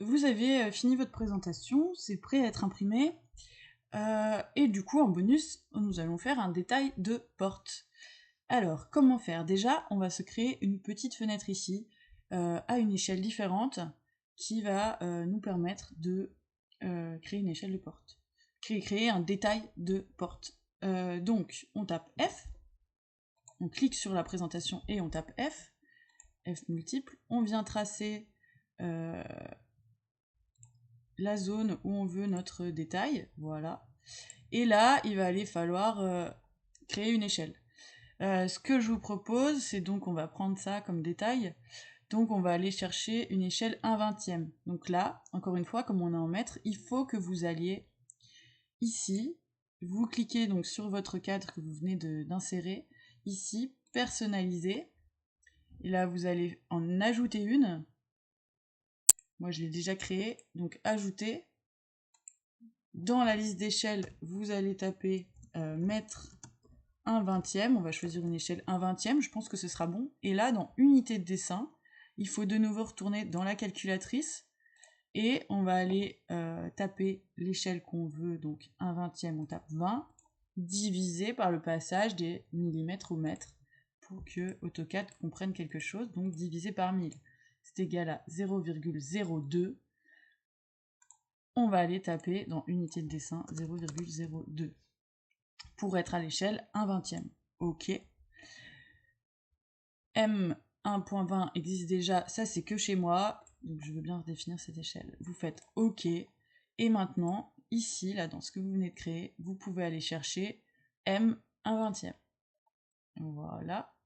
vous avez fini votre présentation, c'est prêt à être imprimé. Et du coup, en bonus, nous allons faire un détail de porte. Alors, comment faire? Déjà, on va se créer une petite fenêtre ici, à une échelle différente, qui va nous permettre de créer une échelle de porte. Créer un détail de porte. Donc, on tape F, on clique sur la présentation et on tape F, F multiple, on vient tracer la zone où on veut notre détail, voilà. Et là, il va aller falloir créer une échelle. Ce que je vous propose, c'est donc on va prendre ça comme détail. Donc on va aller chercher une échelle 1/20. Donc là, encore une fois, comme on est en mètres, il faut que vous alliez ici, vous cliquez donc sur votre cadre que vous venez d'insérer, ici, personnaliser. Et là, vous allez en ajouter une. Moi, je l'ai déjà créé, donc ajouter. Dans la liste d'échelles, vous allez taper mètre 1/20, on va choisir une échelle 1/20, je pense que ce sera bon. Et là, dans unité de dessin, il faut de nouveau retourner dans la calculatrice et on va aller taper l'échelle qu'on veut, donc 1/20, on tape 20, divisé par le passage des millimètres au mètre pour que AutoCAD comprenne quelque chose, donc divisé par 1000. C'est égal à 0,02. On va aller taper dans unité de dessin 0,02 pour être à l'échelle 1/20. OK. M1.20 existe déjà, ça c'est que chez moi, donc je veux bien redéfinir cette échelle. Vous faites OK, et maintenant, ici, là, dans ce que vous venez de créer, vous pouvez aller chercher M1/20. Voilà.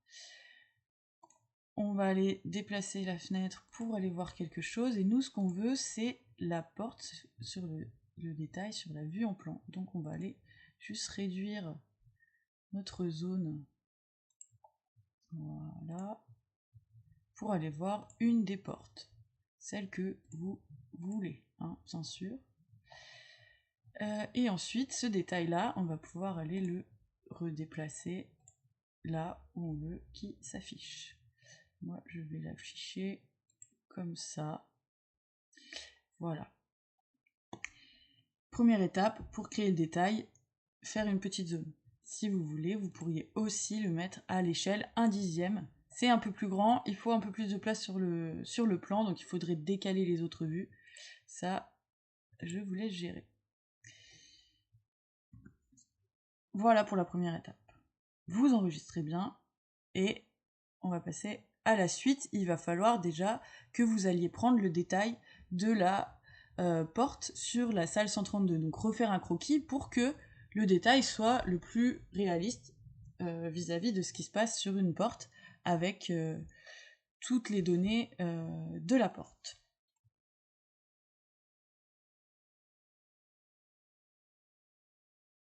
On va aller déplacer la fenêtre pour aller voir quelque chose, et nous, ce qu'on veut, c'est la porte sur le détail, sur la vue en plan. Donc on va aller juste réduire notre zone, voilà, pour aller voir une des portes, celle que vous voulez, hein, bien sûr. Et ensuite, ce détail-là, on va pouvoir aller le redéplacer là où on veut qu'il s'affiche. Moi, je vais l'afficher comme ça. Voilà. Première étape, pour créer le détail, faire une petite zone. Si vous voulez, vous pourriez aussi le mettre à l'échelle 1/10. C'est un peu plus grand, il faut un peu plus de place sur le plan, donc il faudrait décaler les autres vues. Ça, je vous laisse gérer. Voilà pour la première étape. Vous enregistrez bien et on va passer à la suite. Il va falloir déjà que vous alliez prendre le détail de la porte sur la salle 132. Donc refaire un croquis pour que le détail soit le plus réaliste vis-à-vis de ce qui se passe sur une porte avec toutes les données de la porte.